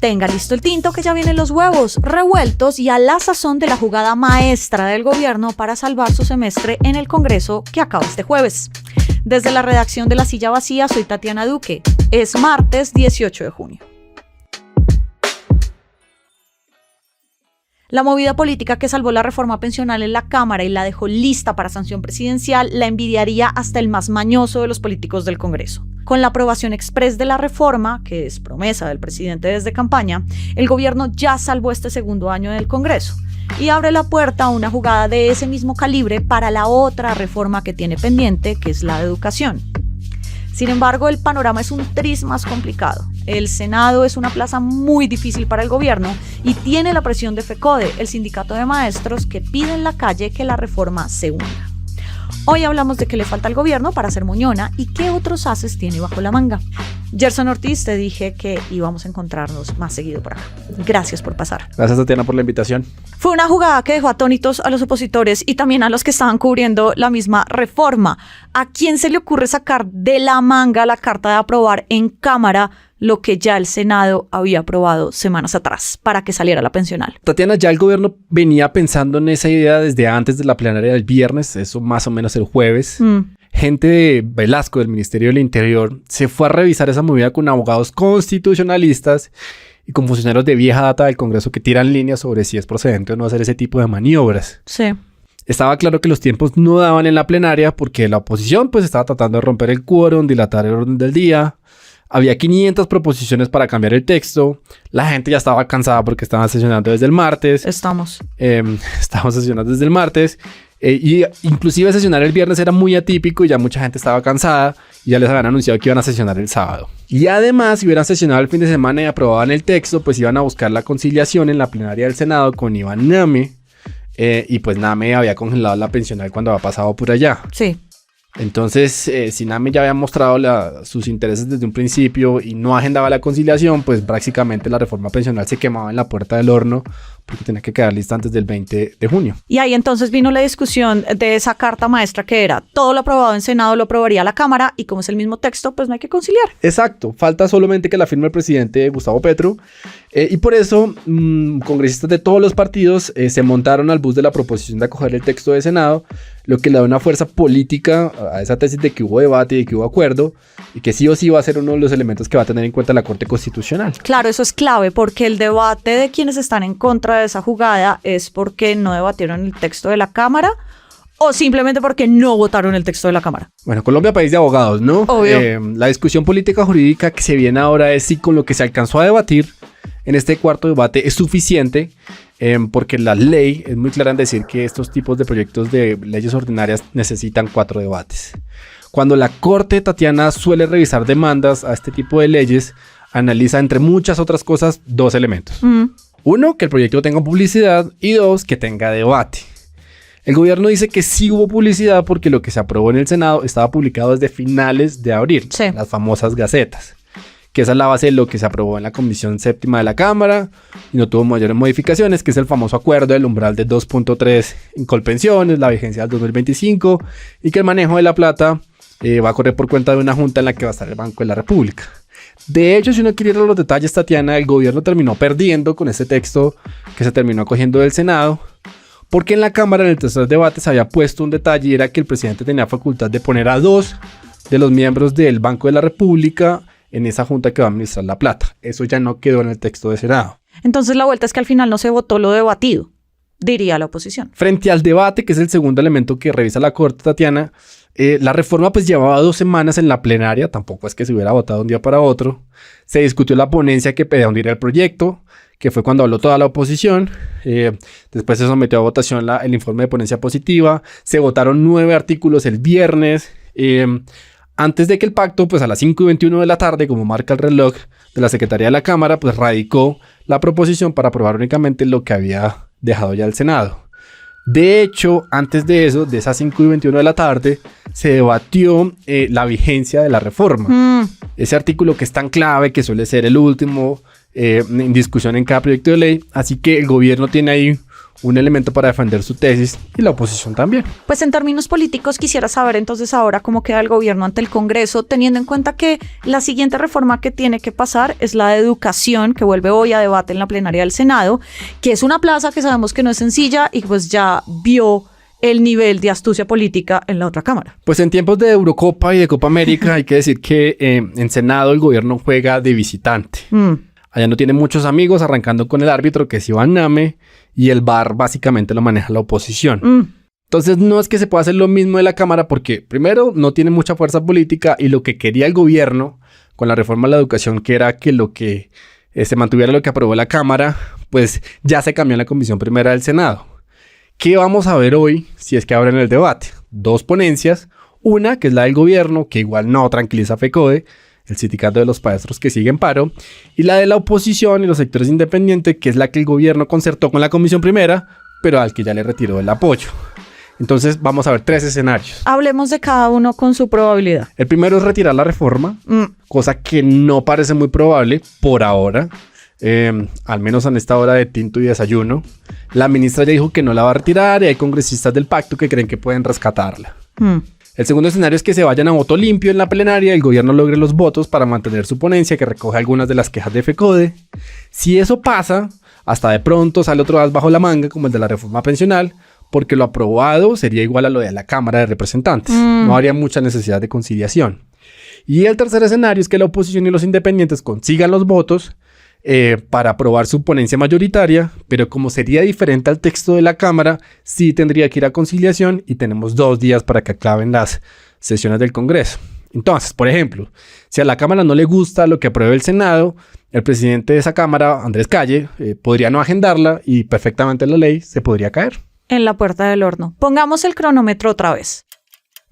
Tenga listo el tinto que ya vienen los huevos revueltos y a la sazón de la jugada maestra del gobierno para salvar su semestre en el Congreso que acaba este jueves. Desde la redacción de La Silla Vacía, soy Tatiana Duque. Es martes 18 de junio. La movida política que salvó la reforma pensional en la Cámara y la dejó lista para sanción presidencial la envidiaría hasta el más mañoso de los políticos del Congreso. Con la aprobación express de la reforma, que es promesa del presidente desde campaña, el gobierno ya salvó este segundo año del Congreso y abre la puerta a una jugada de ese mismo calibre para la otra reforma que tiene pendiente, que es la de educación. Sin embargo, el panorama es un tris más complicado. El Senado es una plaza muy difícil para el gobierno y tiene la presión de FECODE, el sindicato de maestros, que pide en la calle que la reforma se una. Hoy hablamos de qué le falta al gobierno para ser moñona y qué otros haces tiene bajo la manga. Gerson Ortiz, te dije que íbamos a encontrarnos más seguido por acá. Gracias por pasar. Gracias, Tatiana, por la invitación. Fue una jugada que dejó atónitos a los opositores y también a los que estaban cubriendo la misma reforma. ¿A quién se le ocurre sacar de la manga la carta de aprobar en Cámara lo que ya el Senado había aprobado semanas atrás para que saliera la pensional? Tatiana, ya el gobierno venía pensando en esa idea desde antes de la plenaria del viernes, eso más o menos el jueves. Gente de Velasco, del Ministerio del Interior, se fue a revisar esa movida con abogados constitucionalistas y con funcionarios de vieja data del Congreso que tiran líneas sobre si es procedente o no hacer ese tipo de maniobras. Sí. Estaba claro que los tiempos no daban en la plenaria porque la oposición pues estaba tratando de romper el quórum, dilatar el orden del día. Había 500 proposiciones para cambiar el texto. La gente ya estaba cansada porque estaban sesionando desde el martes. Estamos sesionando desde el martes. Y inclusive sesionar el viernes era muy atípico y ya mucha gente estaba cansada y ya les habían anunciado que iban a sesionar el sábado. Y además, si hubieran sesionado el fin de semana y aprobaban el texto, pues iban a buscar la conciliación en la plenaria del Senado con Iván Name. Y pues Name había congelado la pensional cuando había pasado por allá. Sí. Entonces, si Name ya había mostrado sus intereses desde un principio y no agendaba la conciliación, pues prácticamente la reforma pensional se quemaba en la puerta del horno porque tenía que quedar lista antes del 20 de junio. Y ahí entonces vino la discusión de esa carta maestra que era todo lo aprobado en Senado lo aprobaría la Cámara y como es el mismo texto, pues no hay que conciliar. Exacto, falta solamente que la firme el presidente Gustavo Petro y por eso congresistas de todos los partidos se montaron al bus de la proposición de acoger el texto de Senado, lo que le da una fuerza política a esa tesis de que hubo debate y de que hubo acuerdo y que sí o sí va a ser uno de los elementos que va a tener en cuenta la Corte Constitucional. Claro, eso es clave porque el debate de quienes están en contra de esa jugada es porque no debatieron el texto de la Cámara o simplemente porque no votaron el texto de la Cámara. Bueno, Colombia, país de abogados, ¿no? Obvio. La discusión política jurídica que se viene ahora es si con lo que se alcanzó a debatir en este cuarto debate es suficiente, porque la ley es muy clara en decir que estos tipos de proyectos de leyes ordinarias necesitan 4 debates. Cuando la Corte, Tatiana, suele revisar demandas a este tipo de leyes, analiza entre muchas otras cosas 2 elementos. 1, que el proyecto tenga publicidad y 2, que tenga debate. El gobierno dice que sí hubo publicidad porque lo que se aprobó en el Senado estaba publicado desde finales de abril, sí. Las famosas gacetas, que esa es la base de lo que se aprobó en la Comisión Séptima de la Cámara y no tuvo mayores modificaciones, que es el famoso acuerdo del umbral de 2.3 en Colpensiones, la vigencia del 2025 y que el manejo de la plata va a correr por cuenta de una junta en la que va a estar el Banco de la República. De hecho, si uno quiere ir a los detalles, Tatiana, el gobierno terminó perdiendo con este texto que se terminó acogiendo del Senado, porque en la Cámara, en el tercer debate, se había puesto un detalle y era que el presidente tenía facultad de poner a 2 de los miembros del Banco de la República en esa junta que va a administrar la plata. Eso ya no quedó en el texto de Senado. Entonces la vuelta es que al final no se votó lo debatido, diría la oposición. Frente al debate, que es el segundo elemento que revisa la Corte, Tatiana, la reforma pues llevaba 2 semanas en la plenaria, tampoco es que se hubiera votado de un día para otro. Se discutió la ponencia que pedía hundir el proyecto, que fue cuando habló toda la oposición. Después se sometió a votación el informe de ponencia positiva. Se votaron 9 artículos el viernes. Antes de que el pacto, pues a las 5:21 de la tarde, como marca el reloj de la Secretaría de la Cámara, pues radicó la proposición para aprobar únicamente lo que había dejado ya el Senado. De hecho, antes de eso, de esas 5:21 de la tarde, se debatió la vigencia de la reforma. Ese artículo que es tan clave, que suele ser el último en discusión en cada proyecto de ley. Así que el gobierno tiene ahí un elemento para defender su tesis y la oposición también. Pues en términos políticos quisiera saber entonces ahora cómo queda el gobierno ante el Congreso, teniendo en cuenta que la siguiente reforma que tiene que pasar es la de educación, que vuelve hoy a debate en la plenaria del Senado, que es una plaza que sabemos que no es sencilla y pues ya vio el nivel de astucia política en la otra Cámara. Pues en tiempos de Eurocopa y de Copa América hay que decir que en Senado el gobierno juega de visitante. Allá no tiene muchos amigos, arrancando con el árbitro, que es Iván Name, y el VAR básicamente lo maneja la oposición. Entonces no es que se pueda hacer lo mismo de la Cámara porque, primero, no tiene mucha fuerza política y lo que quería el gobierno con la reforma de la educación, que era que lo que se mantuviera lo que aprobó la Cámara, pues ya se cambió en la Comisión Primera del Senado. ¿Qué vamos a ver hoy si es que abren el debate? 2 ponencias, una que es la del gobierno, que igual no tranquiliza a FECODE, el sindicato de los maestros que sigue en paro, y la de la oposición y los sectores independientes, que es la que el gobierno concertó con la Comisión Primera, pero al que ya le retiró el apoyo. Entonces vamos a ver 3 escenarios. Hablemos de cada uno con su probabilidad. El primero es retirar la reforma, cosa que no parece muy probable por ahora, al menos en esta hora de tinto y desayuno. La ministra ya dijo que no la va a retirar y hay congresistas del pacto que creen que pueden rescatarla. El segundo escenario es que se vayan a voto limpio en la plenaria y el gobierno logre los votos para mantener su ponencia que recoge algunas de las quejas de FECODE. Si eso pasa, hasta de pronto sale otro as bajo la manga como el de la reforma pensional, porque lo aprobado sería igual a lo de la Cámara de Representantes. No habría mucha necesidad de conciliación. Y el tercer escenario es que la oposición y los independientes consigan los votos para aprobar su ponencia mayoritaria, pero como sería diferente al texto de la Cámara, sí tendría que ir a conciliación y tenemos 2 días para que acaben las sesiones del Congreso. Entonces, por ejemplo, si a la Cámara no le gusta lo que apruebe el Senado, el presidente de esa Cámara, Andrés Calle, podría no agendarla y perfectamente la ley se podría caer. En la puerta del horno. Pongamos el cronómetro otra vez.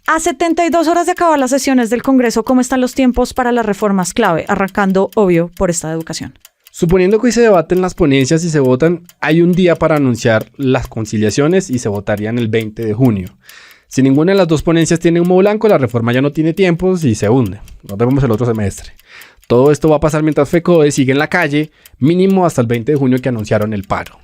A 72 horas de acabar las sesiones del Congreso, ¿cómo están los tiempos para las reformas clave? Arrancando, obvio, por esta de educación. Suponiendo que hoy se debaten las ponencias y se votan, hay un día para anunciar las conciliaciones y se votarían el 20 de junio. Si ninguna de las 2 ponencias tiene humo blanco, la reforma ya no tiene tiempos y se hunde. Nos vemos el otro semestre. Todo esto va a pasar mientras FECODE sigue en la calle, mínimo hasta el 20 de junio que anunciaron el paro.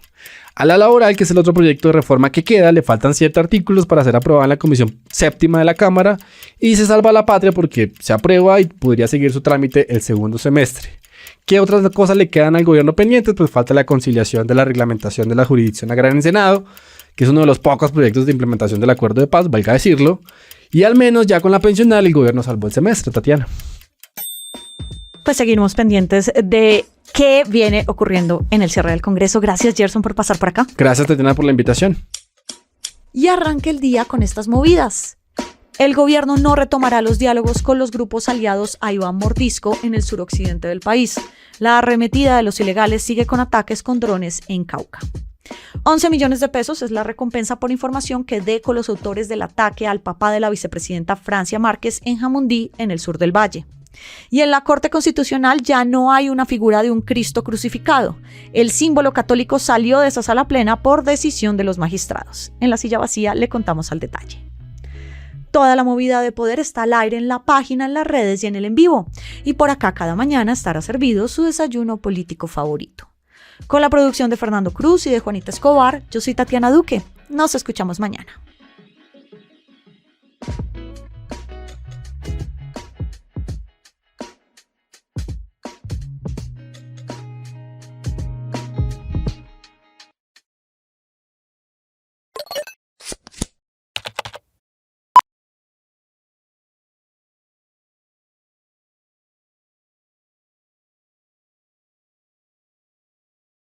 A la laboral, que es el otro proyecto de reforma que queda, le faltan 7 artículos para ser aprobada en la Comisión Séptima de la Cámara y se salva la patria porque se aprueba y podría seguir su trámite el segundo semestre. ¿Qué otras cosas le quedan al gobierno pendientes? Pues falta la conciliación de la reglamentación de la jurisdicción agraria en Senado, que es uno de los pocos proyectos de implementación del acuerdo de paz, valga decirlo, y al menos ya con la pensional el gobierno salvó el semestre, Tatiana. Pues seguiremos pendientes de qué viene ocurriendo en el cierre del Congreso. Gracias, Gerson, por pasar por acá. Gracias, Tatiana, por la invitación. Y arranque el día con estas movidas. El gobierno no retomará los diálogos con los grupos aliados a Iván Mordisco en el suroccidente del país. La arremetida de los ilegales sigue con ataques con drones en Cauca. 11 millones de pesos es la recompensa por información que dé con los autores del ataque al papá de la vicepresidenta Francia Márquez en Jamundí, en el sur del Valle. Y en la Corte Constitucional ya no hay una figura de un Cristo crucificado. El símbolo católico salió de esa sala plena por decisión de los magistrados. En la silla vacía le contamos al detalle. Toda la movida de poder está al aire en la página, en las redes y en el en vivo. Y por acá cada mañana estará servido su desayuno político favorito. Con la producción de Fernando Cruz y de Juanita Escobar, yo soy Tatiana Duque. Nos escuchamos mañana.